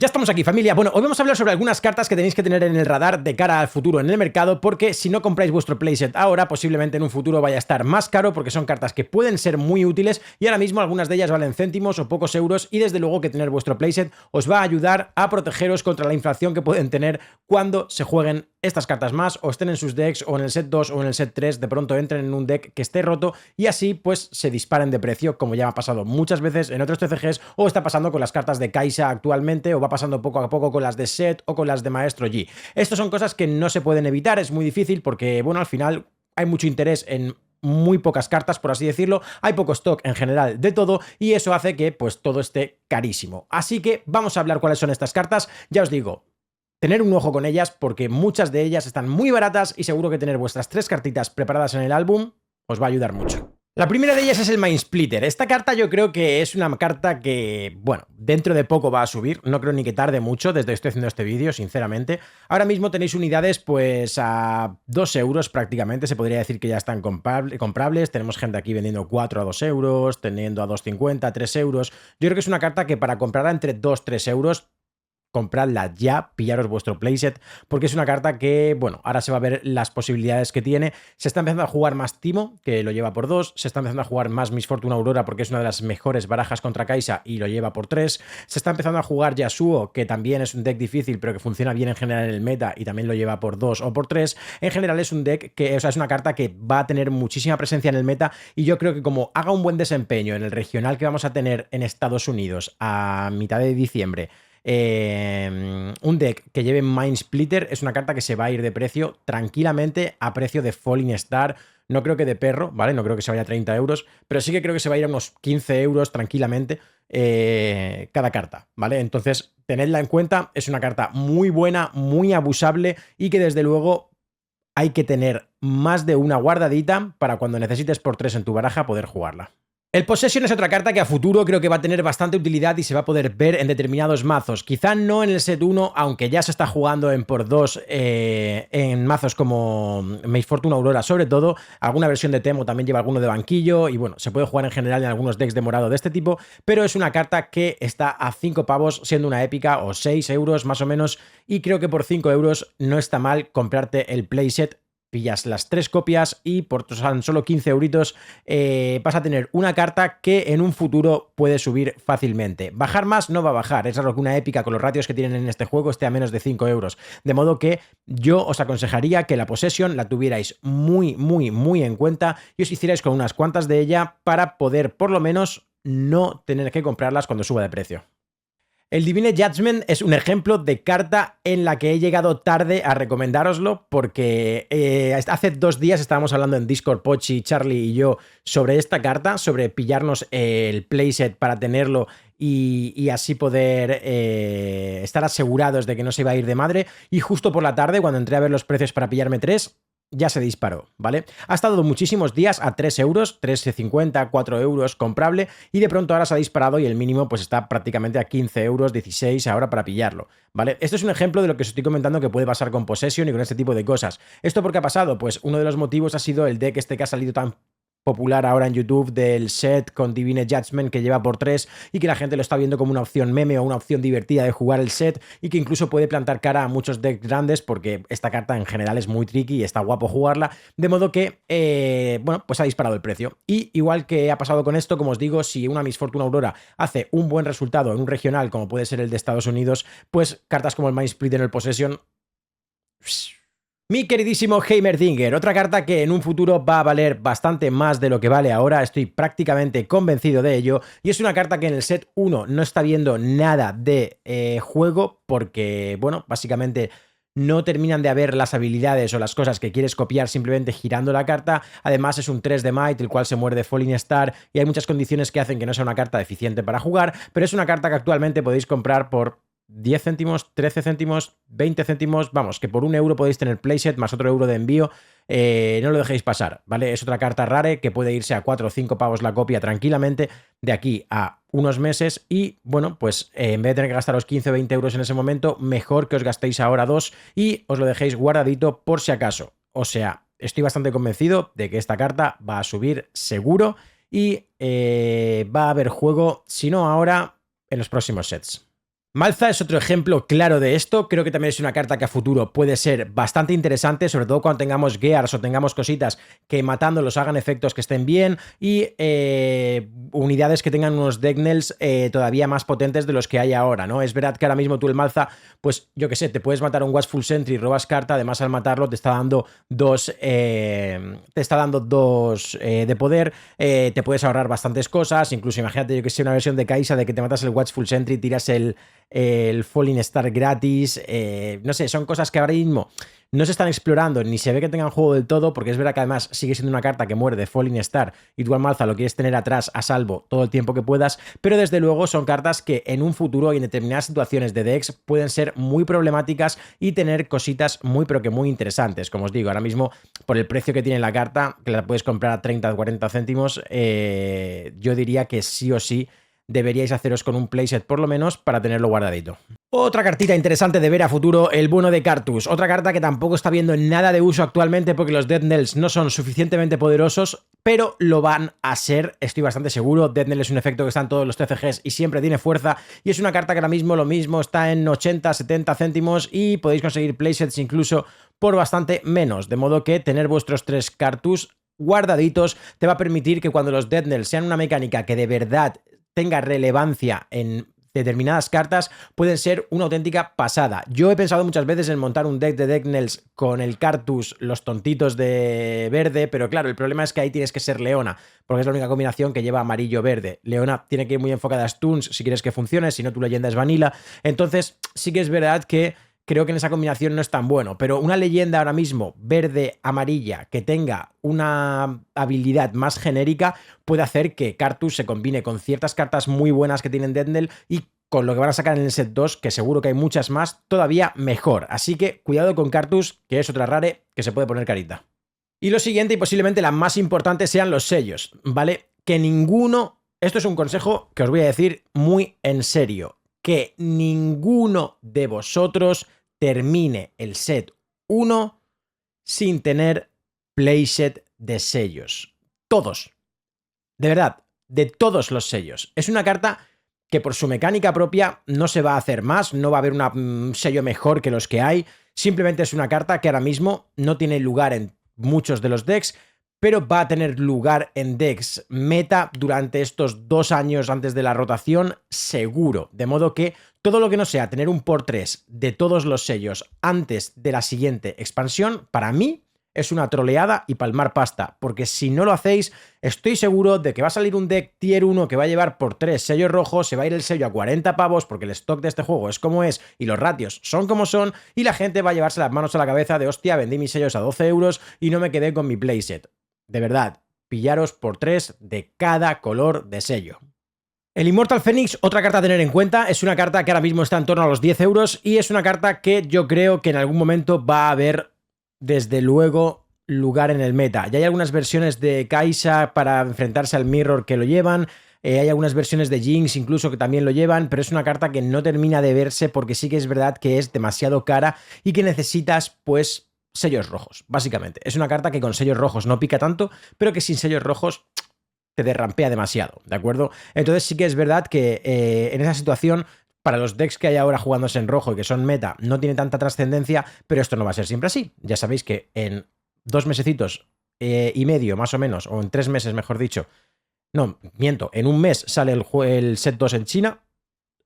Ya estamos aquí, familia. Bueno, hoy vamos a hablar sobre algunas cartas que tenéis que tener en el radar de cara al futuro en el mercado, porque si no compráis vuestro playset ahora, posiblemente en un futuro vaya a estar más caro, porque son cartas que pueden ser muy útiles y ahora mismo algunas de ellas valen céntimos o pocos euros, y desde luego que tener vuestro playset os va a ayudar a protegeros contra la inflación que pueden tener cuando se jueguen estas cartas más, o estén en sus decks, o en el set 2 o en el set 3, de pronto entren en un deck que esté roto y así pues se disparen de precio, como ya ha pasado muchas veces en otros TCGs, o está pasando con las cartas de Kai'Sa actualmente, o va pasando poco a poco con las de Set o con las de Maestro Yi. Estas son cosas que no se pueden evitar, es muy difícil porque, bueno, al final hay mucho interés en muy pocas cartas, por así decirlo, hay poco stock en general de todo y eso hace que pues todo esté carísimo. Así que vamos a hablar cuáles son estas cartas. Ya os digo, tener un ojo con ellas porque muchas de ellas están muy baratas y seguro que tener vuestras 3 cartitas preparadas en el álbum os va a ayudar mucho. La primera de ellas es el Mind Splitter. Esta carta yo creo que es una carta que, bueno, dentro de poco va a subir. No creo ni que tarde mucho desde que estoy haciendo este vídeo, sinceramente. Ahora mismo tenéis unidades pues a 2 euros prácticamente. Se podría decir que ya están comprables. Tenemos gente aquí vendiendo 4 a 2 euros, teniendo a 2,50, 3 euros. Yo creo que es una carta que para comprarla entre 2-3 euros, compradla ya, pillaros vuestro playset, porque es una carta que, bueno, ahora se va a ver las posibilidades que tiene. Se está empezando a jugar más Timo, que lo lleva por 2, se está empezando a jugar más Miss Fortune Aurora, porque es una de las mejores barajas contra Kai'Sa y lo lleva por 3, se está empezando a jugar Yasuo, que también es un deck difícil, pero que funciona bien en general en el meta y también lo lleva por 2 o por 3. En general es un deck que, o sea, es una carta que va a tener muchísima presencia en el meta y yo creo que como haga un buen desempeño en el regional que vamos a tener en Estados Unidos a mitad de diciembre, un deck que lleve Mind Splitter es una carta que se va a ir de precio tranquilamente a precio de Falling Star. No creo que de perro, ¿vale? No creo que se vaya a 30 euros, pero sí que creo que se va a ir a unos 15 euros tranquilamente cada carta, ¿vale? Entonces, tenedla en cuenta, es una carta muy buena, muy abusable y que desde luego hay que tener más de una guardadita para cuando necesites por 3 en tu baraja poder jugarla. El Possession es otra carta que a futuro creo que va a tener bastante utilidad y se va a poder ver en determinados mazos. Quizá no en el set 1, aunque ya se está jugando en por 2 en mazos como Mace Fortune Aurora sobre todo. Alguna versión de Temo también lleva alguno de banquillo y bueno, se puede jugar en general en algunos decks de morado de este tipo, pero es una carta que está a 5 pavos siendo una épica, o 6 euros más o menos, y creo que por 5 euros no está mal comprarte el playset. Pillas las 3 copias y por tan solo 15 euritos vas a tener una carta que en un futuro puede subir fácilmente. Bajar más no va a bajar, es raro que una épica con los ratios que tienen en este juego esté a menos de 5 euros. De modo que yo os aconsejaría que la Possession la tuvierais muy en cuenta y os hicierais con unas cuantas de ella para poder por lo menos no tener que comprarlas cuando suba de precio. El Divine Judgment es un ejemplo de carta en la que he llegado tarde a recomendároslo porque hace 2 días estábamos hablando en Discord, Pochi, Charlie y yo sobre esta carta, sobre pillarnos el playset para tenerlo y así poder estar asegurados de que no se iba a ir de madre, y justo por la tarde cuando entré a ver los precios para pillarme 3, ya se disparó, ¿vale? Ha estado muchísimos días a 3 euros, 3,50, 4 euros comprable, y de pronto ahora se ha disparado y el mínimo pues está prácticamente a 15 euros, 16 ahora para pillarlo, ¿vale? Esto es un ejemplo de lo que os estoy comentando que puede pasar con Possession y con este tipo de cosas. ¿Esto por qué ha pasado? Pues uno de los motivos ha sido el deck este que ha salido tan popular ahora en YouTube del set con Divine Judgment que lleva por 3 y que la gente lo está viendo como una opción meme o una opción divertida de jugar el set y que incluso puede plantar cara a muchos decks grandes porque esta carta en general es muy tricky y está guapo jugarla, de modo que, bueno, pues ha disparado el precio. Y igual que ha pasado con esto, como os digo, si una Miss Fortune Aurora hace un buen resultado en un regional como puede ser el de Estados Unidos, pues cartas como el Mind Splitter en el Possession... Mi queridísimo Heimerdinger, otra carta que en un futuro va a valer bastante más de lo que vale ahora, estoy prácticamente convencido de ello, y es una carta que en el set 1 no está viendo nada de juego porque, bueno, básicamente no terminan de haber las habilidades o las cosas que quieres copiar simplemente girando la carta. Además es un 3 de Might, el cual se muere de Falling Star, y hay muchas condiciones que hacen que no sea una carta eficiente para jugar, pero es una carta que actualmente podéis comprar por 10 céntimos, 13 céntimos, 20 céntimos, vamos, que por 1 euro podéis tener playset más otro euro de envío, no lo dejéis pasar, ¿vale? Es otra carta rare que puede irse a 4 o 5 pavos la copia tranquilamente de aquí a unos meses y, bueno, pues en vez de tener que gastaros 15 o 20 euros en ese momento, mejor que os gastéis ahora 2 y os lo dejéis guardadito por si acaso. O sea, estoy bastante convencido de que esta carta va a subir seguro y va a haber juego, si no ahora, en los próximos sets. Malza es otro ejemplo claro de esto, creo que también es una carta que a futuro puede ser bastante interesante, sobre todo cuando tengamos gears o tengamos cositas que matándolos hagan efectos que estén bien y unidades que tengan unos decknails todavía más potentes de los que hay ahora, ¿no? Es verdad que ahora mismo tú el Malza, pues yo que sé, te puedes matar un Watchful Sentry, robas carta, además al matarlo te está dando dos de poder, te puedes ahorrar bastantes cosas, incluso imagínate yo que sé una versión de Kai'Sa de que te matas el Watchful Sentry, tiras el Falling Star gratis, no sé, son cosas que ahora mismo no se están explorando, ni se ve que tengan juego del todo, porque es verdad que además sigue siendo una carta que muere de Falling Star y tú al Malza lo quieres tener atrás a salvo todo el tiempo que puedas, pero desde luego son cartas que en un futuro y en determinadas situaciones de decks pueden ser muy problemáticas y tener cositas muy pero que muy interesantes. Como os digo, ahora mismo por el precio que tiene la carta, que la puedes comprar a 30 o 40 céntimos, yo diría que sí o sí deberíais haceros con un playset por lo menos para tenerlo guardadito. Otra cartita interesante de ver a futuro, el bueno de Carthus. Otra carta que tampoco está viendo nada de uso actualmente porque los Death Knells no son suficientemente poderosos, pero lo van a ser, estoy bastante seguro. Death Knell es un efecto que está en todos los TCGs y siempre tiene fuerza, y es una carta que ahora mismo lo mismo está en 80, 70 céntimos y podéis conseguir playsets incluso por bastante menos, de modo que tener vuestros 3 Carthus guardaditos te va a permitir que cuando los Death Knells sean una mecánica que de verdad tenga relevancia en determinadas cartas, pueden ser una auténtica pasada. Yo he pensado muchas veces en montar un deck de Death Knells con el Carthus, los tontitos de verde, pero claro, el problema es que ahí tienes que ser Leona, porque es la única combinación que lleva amarillo-verde. Leona tiene que ir muy enfocada a stuns si quieres que funcione, si no tu leyenda es vanilla. Entonces sí que es verdad que creo que en esa combinación no es tan bueno, pero una leyenda ahora mismo verde-amarilla que tenga una habilidad más genérica puede hacer que Carthus se combine con ciertas cartas muy buenas que tienen Death Knell y con lo que van a sacar en el set 2, que seguro que hay muchas más, todavía mejor. Así que cuidado con Carthus, que es otra rare que se puede poner carita. Y lo siguiente y posiblemente la más importante sean los sellos, ¿vale? Que ninguno, esto es un consejo que os voy a decir muy en serio, que ninguno de vosotros termine el set 1 sin tener playset de sellos. Todos. De verdad, de todos los sellos. Es una carta que por su mecánica propia no se va a hacer más, no va a haber un sello mejor que los que hay. Simplemente es una carta que ahora mismo no tiene lugar en muchos de los decks, pero va a tener lugar en decks meta durante estos 2 años antes de la rotación seguro, de modo que todo lo que no sea tener un por 3 de todos los sellos antes de la siguiente expansión, para mí es una troleada y palmar pasta, porque si no lo hacéis, estoy seguro de que va a salir un deck tier 1 que va a llevar por 3 sellos rojos, se va a ir el sello a 40 pavos porque el stock de este juego es como es y los ratios son como son, y la gente va a llevarse las manos a la cabeza de hostia, vendí mis sellos a 12 euros y no me quedé con mi playset. De verdad, pillaros por 3 de cada color de sello. El Immortal Phoenix, otra carta a tener en cuenta, es una carta que ahora mismo está en torno a los 10 euros y es una carta que yo creo que en algún momento va a haber, desde luego, lugar en el meta. Ya hay algunas versiones de Kai'Sa para enfrentarse al Mirror que lo llevan, hay algunas versiones de Jinx incluso que también lo llevan, pero es una carta que no termina de verse porque sí que es verdad que es demasiado cara y que necesitas, pues, sellos rojos, básicamente. Es una carta que con sellos rojos no pica tanto, pero que sin sellos rojos te derrampea demasiado, ¿de acuerdo? Entonces sí que es verdad que en esa situación, para los decks que hay ahora jugándose en rojo y que son meta, no tiene tanta trascendencia, pero esto no va a ser siempre así. Ya sabéis que en 2 mesecitos y medio, más o menos, o en 3 meses, mejor dicho, no, miento, en un mes sale el set 2 en China,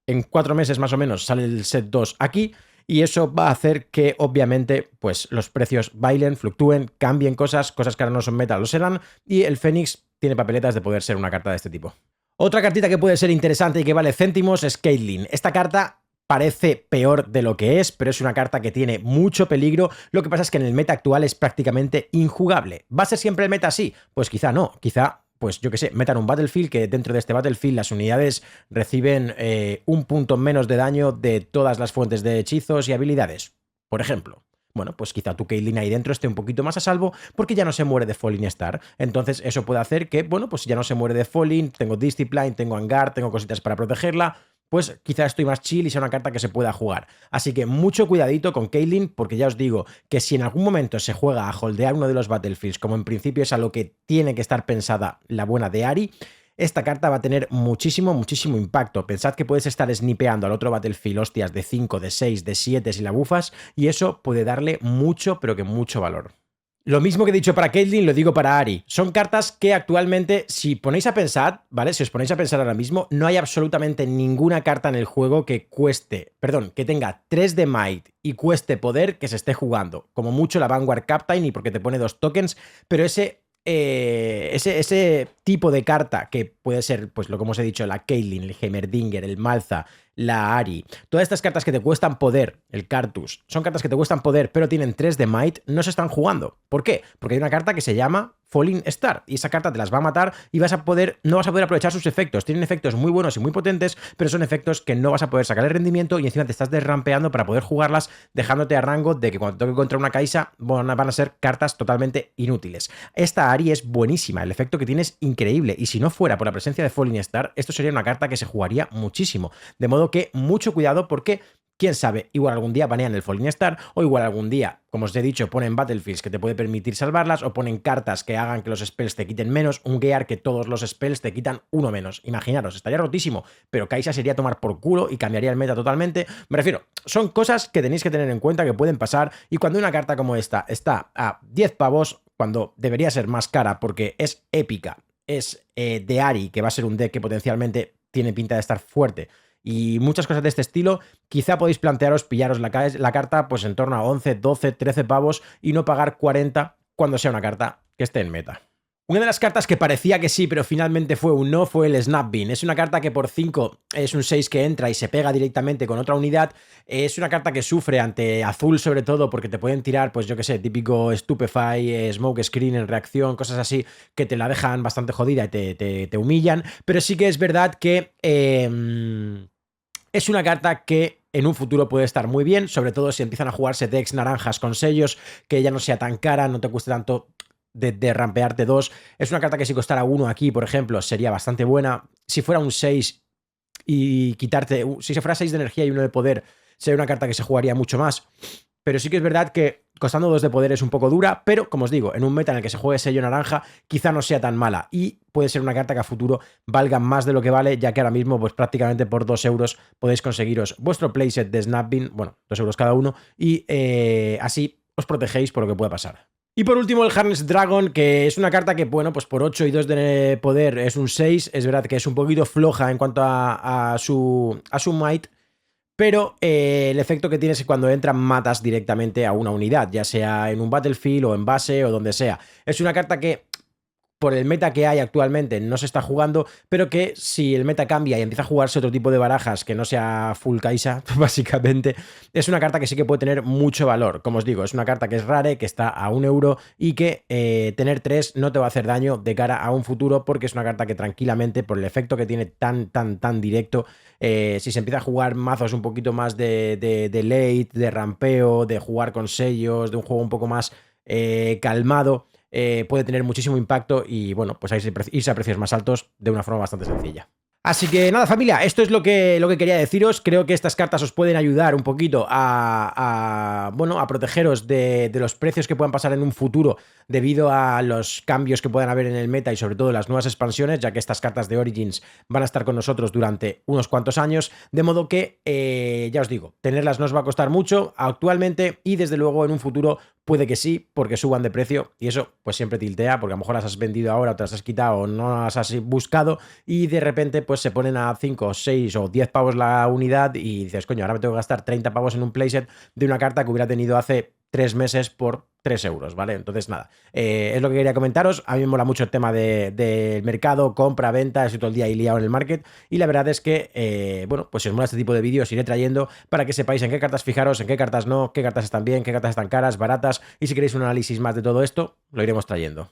en 4 meses más o menos sale el set 2 aquí, y eso va a hacer que, obviamente, pues los precios bailen, fluctúen, cambien cosas que ahora no son meta, lo serán, y el Fénix tiene papeletas de poder ser una carta de este tipo. Otra cartita que puede ser interesante y que vale céntimos es Caitlyn. Esta carta parece peor de lo que es, pero es una carta que tiene mucho peligro. Lo que pasa es que en el meta actual es prácticamente injugable. ¿Va a ser siempre el meta así? Pues quizá no, quizá, pues yo que sé, metan un Battlefield, que dentro de este Battlefield las unidades reciben un punto menos de daño de todas las fuentes de hechizos y habilidades, por ejemplo. Bueno, pues quizá tu Caitlyn ahí dentro esté un poquito más a salvo porque ya no se muere de Falling Star. Entonces eso puede hacer que, bueno, pues ya no se muere de Falling, tengo Discipline, tengo Hangar, tengo cositas para protegerla, pues quizá estoy más chill y sea una carta que se pueda jugar. Así que mucho cuidadito con Caitlyn, porque ya os digo que si en algún momento se juega a holdear uno de los Battlefields, como en principio es a lo que tiene que estar pensada la buena de Ahri, esta carta va a tener muchísimo, muchísimo impacto. Pensad que puedes estar snipeando al otro Battlefield, hostias, de 5, de 6, de 7 si la bufas, y eso puede darle mucho, pero que mucho valor. Lo mismo que he dicho para Caitlyn, lo digo para Ahri. Son cartas que actualmente, si ponéis a pensar, ¿vale? Si os ponéis a pensar ahora mismo, no hay absolutamente ninguna carta en el juego que cueste, perdón, que tenga 3 de Might y cueste poder que se esté jugando. Como mucho la Vanguard Captain y porque te pone 2 tokens, pero ese tipo de carta que puede ser, pues lo que os he dicho, la Caitlyn, el Heimerdinger, el Malza, la Ahri, todas estas cartas que te cuestan poder, el Cartus, son cartas que te cuestan poder pero tienen 3 de Might, no se están jugando. ¿Por qué? Porque hay una carta que se llama Falling Star y esa carta te las va a matar y no vas a poder aprovechar sus efectos. Tienen efectos muy buenos y muy potentes, pero son efectos que no vas a poder sacar el rendimiento y encima te estás derrampeando para poder jugarlas, dejándote a rango de que cuando toque contra una Kai'Sa van a ser cartas totalmente inútiles. Esta Ahri es buenísima, el efecto que tiene es increíble y si no fuera por la presencia de Falling Star, esto sería una carta que se jugaría muchísimo. De modo que mucho cuidado porque quién sabe, igual algún día banean el Falling Star o igual algún día, como os he dicho, ponen Battlefields que te puede permitir salvarlas o ponen cartas que hagan que los spells te quiten menos, un Gear que todos los spells te quitan uno menos. Imaginaros, estaría rotísimo, pero Kai'Sa sería tomar por culo y cambiaría el meta totalmente. Me refiero, son cosas que tenéis que tener en cuenta que pueden pasar y cuando una carta como esta está a 10 pavos, cuando debería ser más cara porque es épica, es de Ahri, que va a ser un deck que potencialmente tiene pinta de estar fuerte, y muchas cosas de este estilo, quizá podéis plantearos pillaros la carta pues en torno a 11, 12, 13 pavos y no pagar 40 cuando sea una carta que esté en meta. Una de las cartas que parecía que sí, pero finalmente fue un no, fue el Snapbean. Es una carta que por 5 es un 6 que entra y se pega directamente con otra unidad. Es una carta que sufre ante azul sobre todo porque te pueden tirar, pues yo que sé, típico Stupefy, Smoke Screen en reacción, cosas así que te la dejan bastante jodida y te humillan. Pero sí que es verdad que es una carta que en un futuro puede estar muy bien, sobre todo si empiezan a jugarse decks naranjas con sellos, que ya no sea tan cara, no te cueste tanto de rampearte 2. Es una carta que si costara 1 aquí, por ejemplo, sería bastante buena. Si fuera un 6 y quitarte... Si se fuera 6 de energía y 1 de poder, sería una carta que se jugaría mucho más. Pero sí que es verdad que costando 2 de poder es un poco dura, pero como os digo, en un meta en el que se juegue sello naranja, quizá no sea tan mala. Y puede ser una carta que a futuro valga más de lo que vale, ya que ahora mismo, pues prácticamente por 2 euros podéis conseguiros vuestro playset de Snapbean, bueno, 2 euros cada uno, y así os protegéis por lo que pueda pasar. Y por último el Harness Dragon, que es una carta que, bueno, pues por 8 y 2 de poder es un 6. Es verdad que es un poquito floja en cuanto a su might, pero el efecto que tiene es que cuando entran matas directamente a una unidad, ya sea en un Battlefield o en base o donde sea. Es una carta que por el meta que hay actualmente no se está jugando, pero que si el meta cambia y empieza a jugarse otro tipo de barajas que no sea full Kai'Sa, básicamente, es una carta que sí que puede tener mucho valor. Como os digo, es una carta que es rare, que está a 1 euro y que tener 3 no te va a hacer daño de cara a un futuro porque es una carta que tranquilamente, por el efecto que tiene tan directo, si se empieza a jugar mazos un poquito más de late, de rampeo, de jugar con sellos, de un juego un poco más calmado, puede tener muchísimo impacto y bueno, pues irse a precios más altos de una forma bastante sencilla. Así que nada, familia, esto es lo que quería deciros. Creo que estas cartas os pueden ayudar un poquito bueno, a protegeros de los precios que puedan pasar en un futuro debido a los cambios que puedan haber en el meta y sobre todo las nuevas expansiones, ya que estas cartas de Origins van a estar con nosotros durante unos cuantos años, de modo que, ya os digo, tenerlas no os va a costar mucho actualmente y desde luego en un futuro puede que sí, porque suban de precio y eso pues siempre tiltea, porque a lo mejor las has vendido ahora o te las has quitado o no las has buscado y de repente pues se ponen a 5, 6 o 10 pavos la unidad y dices, coño, ahora me tengo que gastar 30 pavos en un playset de una carta que hubiera tenido hace 3 meses por 3 euros, ¿vale? Entonces, nada, es lo que quería comentaros. A mí me mola mucho el tema del mercado, compra, venta, estoy todo el día ahí liado en el market y la verdad es que, bueno, pues si os mola este tipo de vídeos iré trayendo para que sepáis en qué cartas fijaros, en qué cartas no, qué cartas están bien, qué cartas están caras, baratas y si queréis un análisis más de todo esto, lo iremos trayendo.